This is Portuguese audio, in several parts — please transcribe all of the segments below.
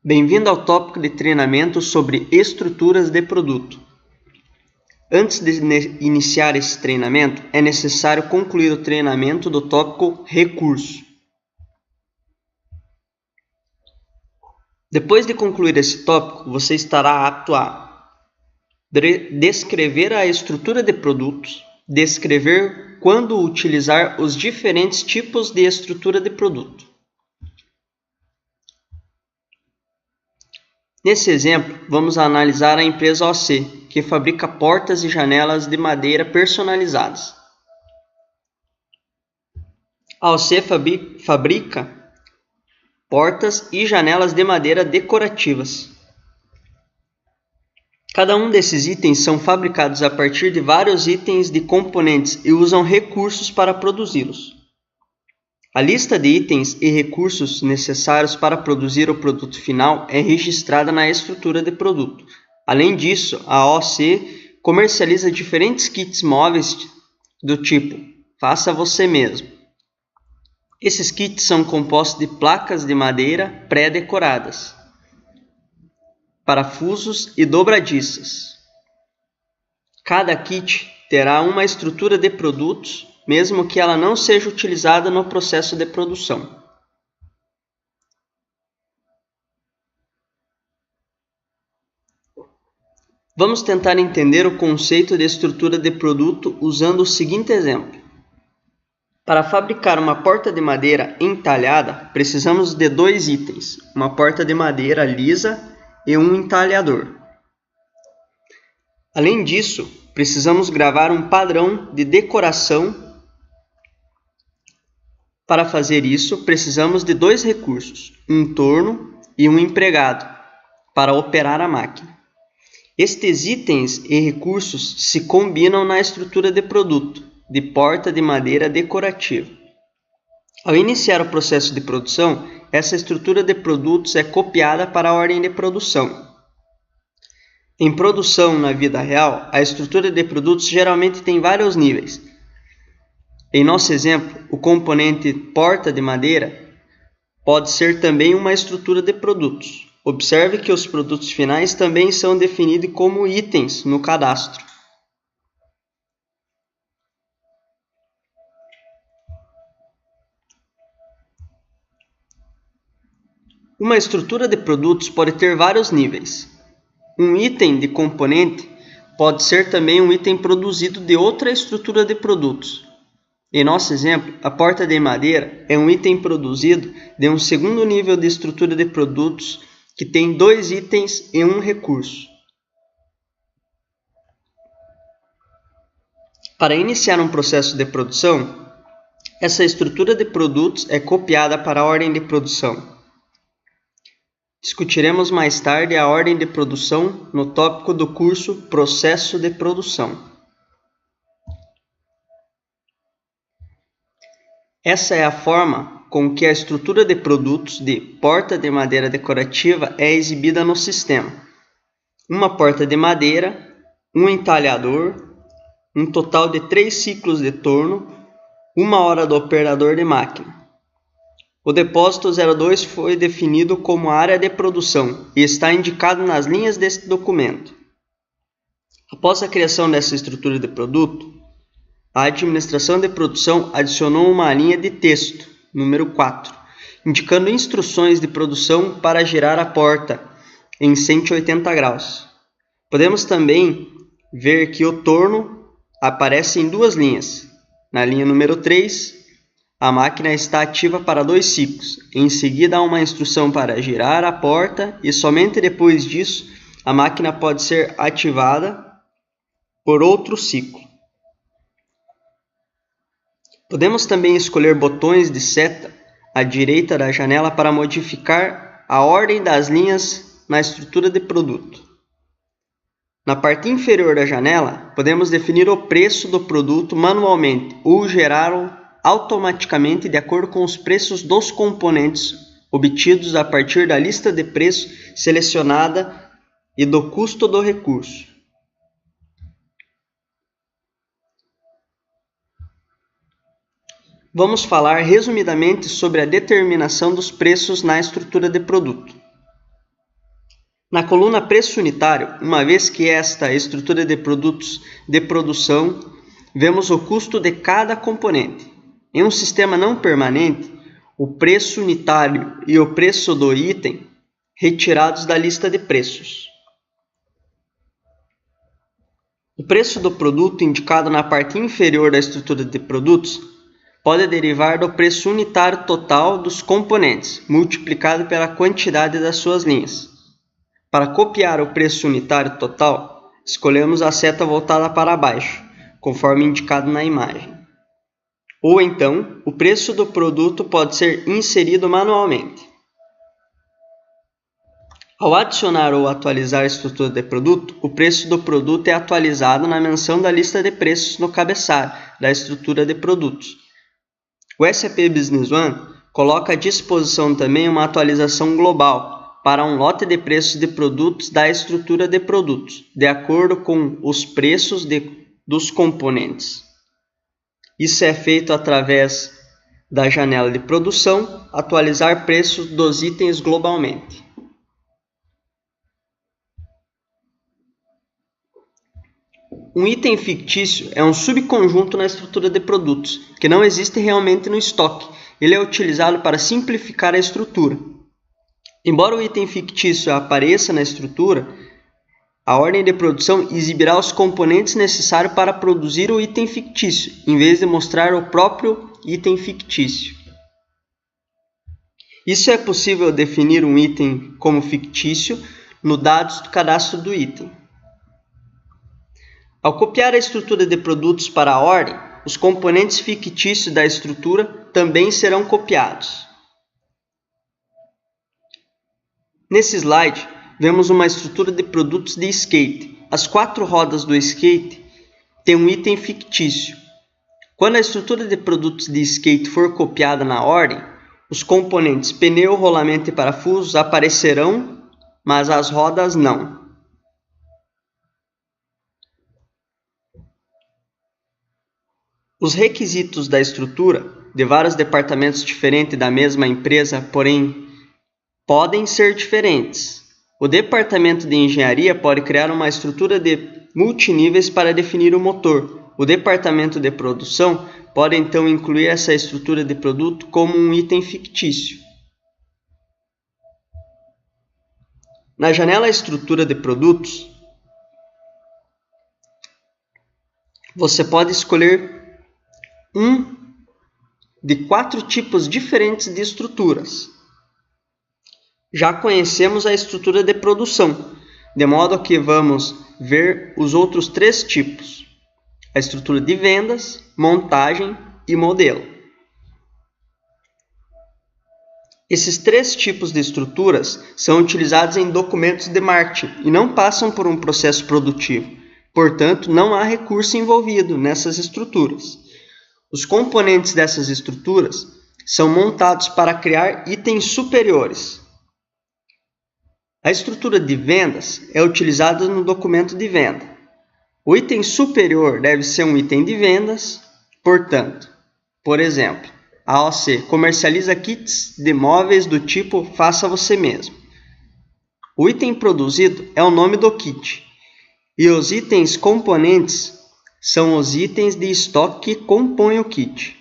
Bem-vindo ao tópico de treinamento sobre estruturas de produto. Antes de iniciar esse treinamento, é necessário concluir o treinamento do tópico recurso. Depois de concluir esse tópico, você estará apto a descrever a estrutura de produtos, descrever quando utilizar os diferentes tipos de estrutura de produto. Nesse exemplo, vamos analisar a empresa OC, que fabrica portas e janelas de madeira personalizadas. A OC fabrica portas e janelas de madeira decorativas. Cada um desses itens são fabricados a partir de vários itens de componentes e usam recursos para produzi-los. A lista de itens e recursos necessários para produzir o produto final é registrada na estrutura de produto. Além disso, a OC comercializa diferentes kits móveis do tipo faça você mesmo. Esses kits são compostos de placas de madeira pré-decoradas, parafusos e dobradiças. Cada kit terá uma estrutura de produtos, mesmo que ela não seja utilizada no processo de produção. Vamos tentar entender o conceito de estrutura de produto usando o seguinte exemplo. Para fabricar uma porta de madeira entalhada, precisamos de dois itens, uma porta de madeira lisa e um entalhador. Além disso, precisamos gravar um padrão de decoração. Para fazer isso, precisamos de dois recursos, um torno e um empregado, para operar a máquina. Estes itens e recursos se combinam na estrutura de produto, de porta de madeira decorativa. Ao iniciar o processo de produção, essa estrutura de produtos é copiada para a ordem de produção. Em produção na vida real, a estrutura de produtos geralmente tem vários níveis. Em nosso exemplo, o componente porta de madeira pode ser também uma estrutura de produtos. Observe que os produtos finais também são definidos como itens no cadastro. Uma estrutura de produtos pode ter vários níveis. Um item de componente pode ser também um item produzido de outra estrutura de produtos. Em nosso exemplo, a porta de madeira é um item produzido de um segundo nível de estrutura de produtos que tem dois itens e um recurso. Para iniciar um processo de produção, essa estrutura de produtos é copiada para a ordem de produção. Discutiremos mais tarde a ordem de produção no tópico do curso Processo de Produção. Essa é a forma com que a estrutura de produtos de porta de madeira decorativa é exibida no sistema. Uma porta de madeira, um entalhador, um total de 3 ciclos de torno, 1 hora do operador de máquina. O depósito 02 foi definido como área de produção e está indicado nas linhas deste documento. Após a criação dessa estrutura de produto, a administração de produção adicionou uma linha de texto, número 4, indicando instruções de produção para girar a porta em 180 graus. Podemos também ver que o torno aparece em duas linhas. Na linha número 3, a máquina está ativa para 2 ciclos. Em seguida, há uma instrução para girar a porta e somente depois disso, a máquina pode ser ativada por outro ciclo. Podemos também escolher botões de seta à direita da janela para modificar a ordem das linhas na estrutura de produto. Na parte inferior da janela, podemos definir o preço do produto manualmente ou gerá-lo automaticamente de acordo com os preços dos componentes obtidos a partir da lista de preços selecionada e do custo do recurso. Vamos falar resumidamente sobre a determinação dos preços na estrutura de produto. Na coluna preço unitário, uma vez que esta estrutura de produtos de produção, vemos o custo de cada componente. Em um sistema não permanente, o preço unitário e o preço do item retirados da lista de preços. O preço do produto indicado na parte inferior da estrutura de produtos pode derivar do preço unitário total dos componentes, multiplicado pela quantidade das suas linhas. Para copiar o preço unitário total, escolhemos a seta voltada para baixo, conforme indicado na imagem. Ou então, o preço do produto pode ser inserido manualmente. Ao adicionar ou atualizar a estrutura de produto, o preço do produto é atualizado na menção da lista de preços no cabeçalho da estrutura de produtos. O SAP Business One coloca à disposição também uma atualização global para um lote de preços de produtos da estrutura de produtos, de acordo com os preços dos componentes. Isso é feito através da janela de produção, atualizar preços dos itens globalmente. Um item fictício é um subconjunto na estrutura de produtos, que não existe realmente no estoque. Ele é utilizado para simplificar a estrutura. Embora o item fictício apareça na estrutura, a ordem de produção exibirá os componentes necessários para produzir o item fictício, em vez de mostrar o próprio item fictício. Isso é possível definir um item como fictício no dados do cadastro do item. Ao copiar a estrutura de produtos para a ordem, os componentes fictícios da estrutura também serão copiados. Nesse slide, vemos uma estrutura de produtos de skate. As 4 rodas do skate têm um item fictício. Quando a estrutura de produtos de skate for copiada na ordem, os componentes pneu, rolamento e parafusos aparecerão, mas as rodas não. Os requisitos da estrutura de vários departamentos diferentes da mesma empresa, porém, podem ser diferentes. O departamento de engenharia pode criar uma estrutura de multiníveis para definir o motor. O departamento de produção pode então incluir essa estrutura de produto como um item fictício. Na janela Estrutura de Produtos, você pode escolher um de 4 tipos diferentes de estruturas. Já conhecemos a estrutura de produção, de modo que vamos ver os outros 3 tipos: a estrutura de vendas, montagem e modelo. Esses 3 tipos de estruturas são utilizados em documentos de marketing e não passam por um processo produtivo. Portanto, não há recurso envolvido nessas estruturas. Os componentes dessas estruturas são montados para criar itens superiores. A estrutura de vendas é utilizada no documento de venda. O item superior deve ser um item de vendas, portanto, por exemplo, a AOC comercializa kits de móveis do tipo faça você mesmo. O item produzido é o nome do kit, e os itens componentes são os itens de estoque que compõem o kit.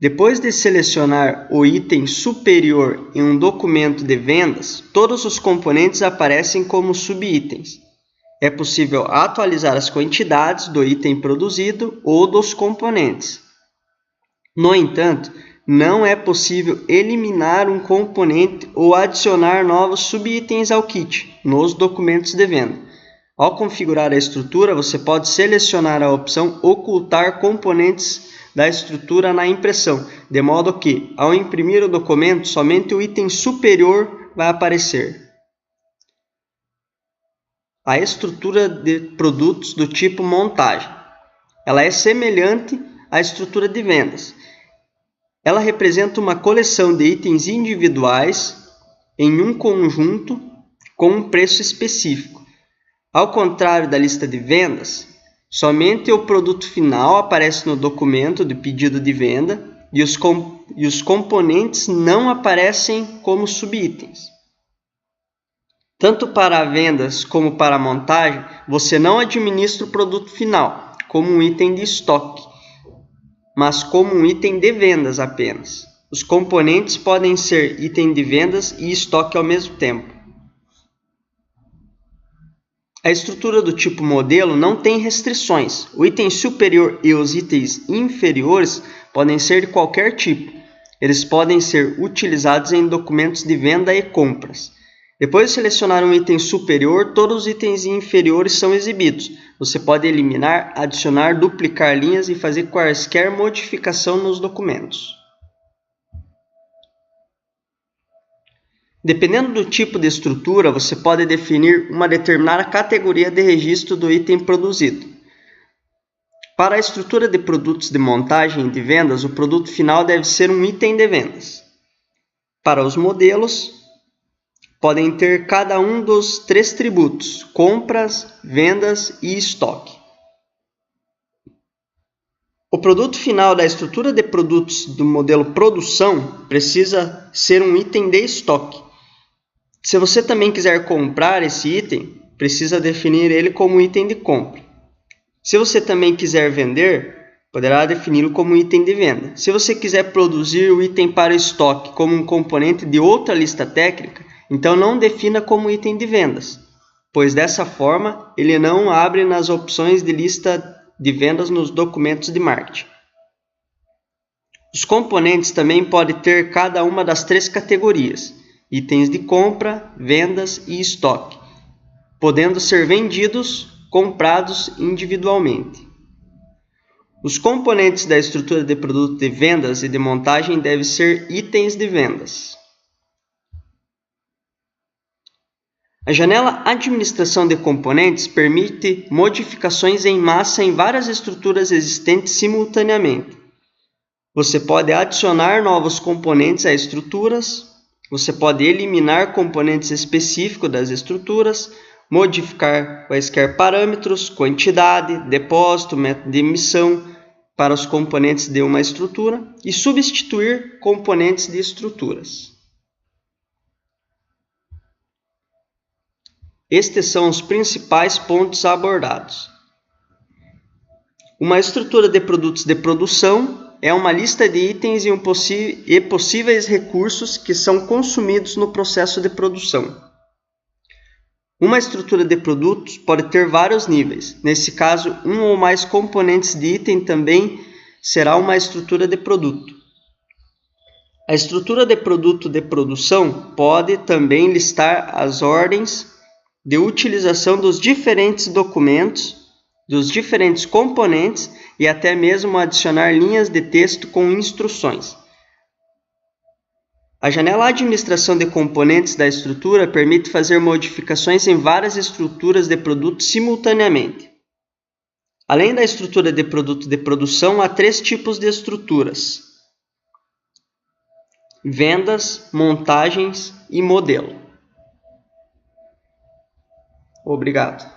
Depois de selecionar o item superior em um documento de vendas, todos os componentes aparecem como subitens. É possível atualizar as quantidades do item produzido ou dos componentes. No entanto, não é possível eliminar um componente ou adicionar novos subitens ao kit nos documentos de venda. Ao configurar a estrutura, você pode selecionar a opção Ocultar componentes da estrutura na impressão, de modo que, ao imprimir o documento, somente o item superior vai aparecer. A estrutura de produtos do tipo montagem. Ela é semelhante à estrutura de vendas. Ela representa uma coleção de itens individuais em um conjunto com um preço específico. Ao contrário da lista de vendas, somente o produto final aparece no documento de pedido de venda e os componentes não aparecem como subitens. Tanto para vendas como para montagem, você não administra o produto final como um item de estoque, mas como um item de vendas apenas. Os componentes podem ser item de vendas e estoque ao mesmo tempo. A estrutura do tipo modelo não tem restrições. O item superior e os itens inferiores podem ser de qualquer tipo. Eles podem ser utilizados em documentos de venda e compras. Depois de selecionar um item superior, todos os itens inferiores são exibidos. Você pode eliminar, adicionar, duplicar linhas e fazer quaisquer modificação nos documentos. Dependendo do tipo de estrutura, você pode definir uma determinada categoria de registro do item produzido. Para a estrutura de produtos de montagem e de vendas, o produto final deve ser um item de vendas. Para os modelos, podem ter cada um dos 3 tributos: compras, vendas e estoque. O produto final da estrutura de produtos do modelo produção precisa ser um item de estoque. Se você também quiser comprar esse item, precisa definir ele como item de compra. Se você também quiser vender, poderá defini-lo como item de venda. Se você quiser produzir o item para estoque como um componente de outra lista técnica, então não defina como item de vendas, pois dessa forma ele não abre nas opções de lista de vendas nos documentos de marketing. Os componentes também podem ter cada uma das 3 categorias: itens de compra, vendas e estoque, podendo ser vendidos, comprados individualmente. Os componentes da estrutura de produto de vendas e de montagem devem ser itens de vendas. A janela Administração de Componentes permite modificações em massa em várias estruturas existentes simultaneamente. Você pode adicionar novos componentes a estruturas, você pode eliminar componentes específicos das estruturas, modificar quaisquer parâmetros, quantidade, depósito, método de emissão para os componentes de uma estrutura e substituir componentes de estruturas. Estes são os principais pontos abordados. Uma estrutura de produtos de produção é uma lista de itens e possíveis recursos que são consumidos no processo de produção. Uma estrutura de produtos pode ter vários níveis. Nesse caso, um ou mais componentes de item também será uma estrutura de produto. A estrutura de produto de produção pode também listar as ordens de utilização dos diferentes documentos, dos diferentes componentes e até mesmo adicionar linhas de texto com instruções. A janela Administração de Componentes da estrutura permite fazer modificações em várias estruturas de produto simultaneamente. Além da estrutura de produto de produção, há 3 tipos de estruturas: vendas, montagens e modelo. Obrigado.